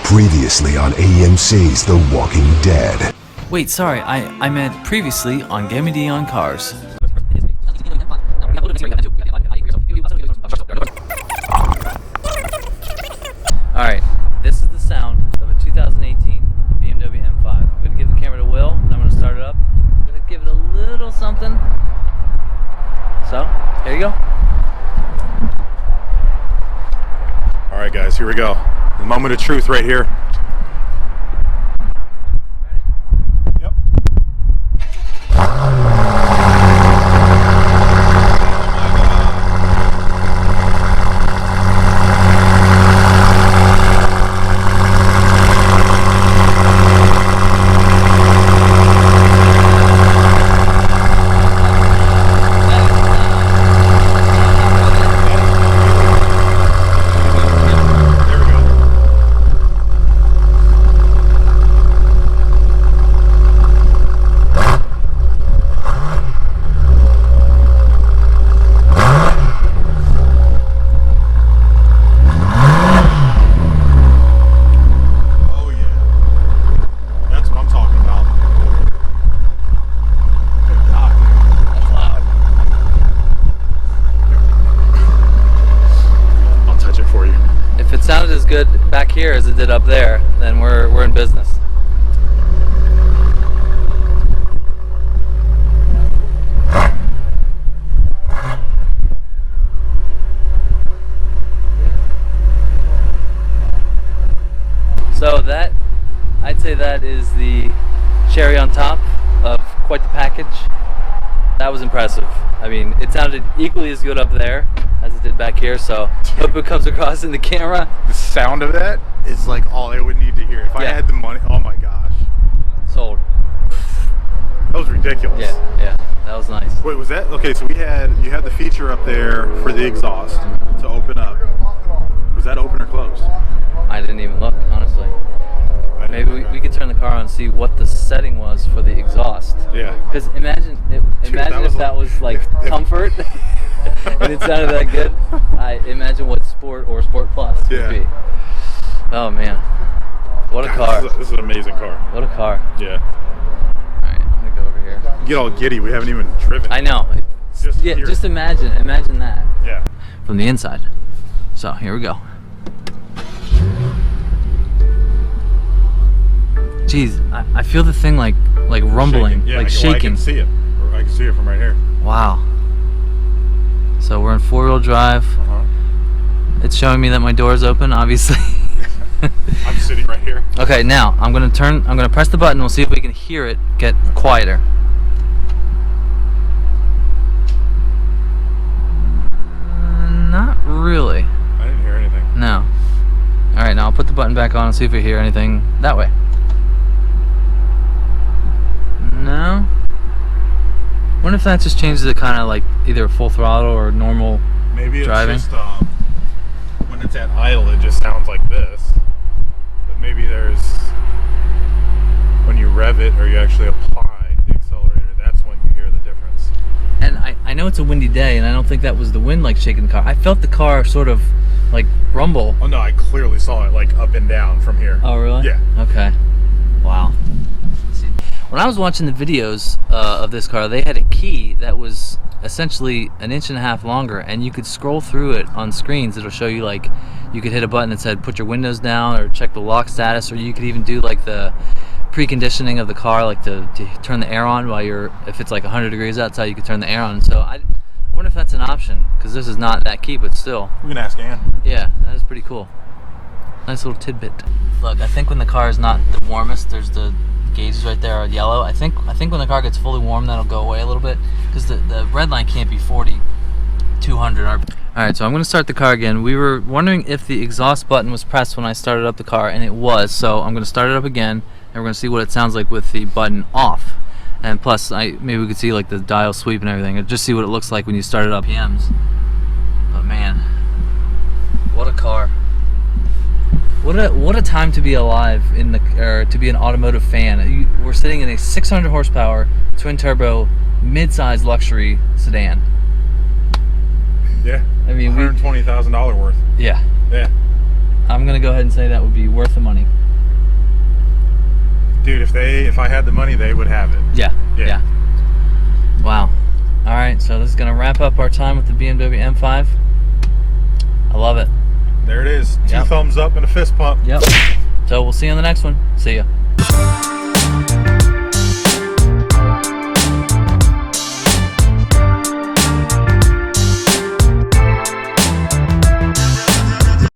Previously on AMC's The Walking Dead. Wait, sorry, I meant previously on GemmyD on Cars. Alright, this is the sound of a 2018 BMW M5. I'm going to give the camera to Will, and I'm going to start it up. I'm going to give it a little something. So, here you go. Alright guys, here we go. The moment of truth right here. Yep. Sounded as good back here as it did up there, then we're in business. So that, I'd say that is the cherry on top of quite the package. That was impressive. I mean, it sounded equally as good up there as it did back here, so hope it comes across in the camera. The sound of that is like all I would need to hear. If I had the money, oh my gosh. Sold. That was ridiculous. Yeah, that was nice. Wait, was that, okay, so you had the feature up there for the exhaust to open up. Was that open or closed? I didn't even look, honestly. Maybe we could turn the car on and see what the setting was for the exhaust. Yeah. Because imagine if that was like comfort and it sounded that good. I imagine what Sport or Sport Plus would be. Oh man, what a car! This is an amazing car. What a car! Yeah. All right, I'm gonna go over here. You get all giddy. We haven't even driven. I know. Just imagine that. Yeah. From the inside. So here we go. Jeez, I feel the thing like rumbling, shaking. Yeah, like shaking. I can see it. I can see it from right here. Wow. So we're in four-wheel drive. It's showing me that my door is open, obviously. I'm sitting right here. Okay, now I'm gonna press the button. We'll see if we can hear it get quieter. Not really. I didn't hear anything. No. All right, now I'll put the button back on and see if we hear anything that way. No. Wonder if that just changes it kind of like either full throttle or normal Maybe it's driving. just when it's at idle, it just sounds like this. But maybe there's when you rev it or you actually apply the accelerator, that's when you hear the difference. And I know it's a windy day, and I don't think that was the wind like shaking the car. I felt the car sort of like rumble. Oh no, I clearly saw it like up and down from here. Oh really? Yeah. Okay. Wow. When I was watching the videos of this car, they had a key that was essentially 1.5 inches longer, and you could scroll through it on screens. It'll show you like you could hit a button that said put your windows down or check the lock status, or you could even do like the preconditioning of the car, like to turn the air on while if it's like 100 degrees outside, you could turn the air on. So I wonder if that's an option, because this is not that key, but still. We can ask Ann. Yeah, that is pretty cool. Nice little tidbit. Look, I think when the car is not the warmest, there's the gauges right there are yellow. I think when the car gets fully warm, that'll go away a little bit, because the red line can't be 200 RPM. Alright, so I'm going to start the car again. We were wondering if the exhaust button was pressed when I started up the car, and it was. So I'm going to start it up again, and we're going to see what it sounds like with the button off. And plus, maybe we could see like the dial sweep and everything, and just see what it looks like when you start it up. PMs. But man, what a car! What a time to be alive to be an automotive fan. We're sitting in a 600 horsepower twin-turbo mid-size luxury sedan. Yeah. I mean, $120,000 worth. Yeah. Yeah. I'm gonna go ahead and say that would be worth the money. Dude, if I had the money, they would have it. Yeah. Wow. All right, so this is gonna wrap up our time with the BMW M5. I love it. There it is. Two Yep. thumbs up and a fist pump. Yep. So we'll see you on the next one. See ya.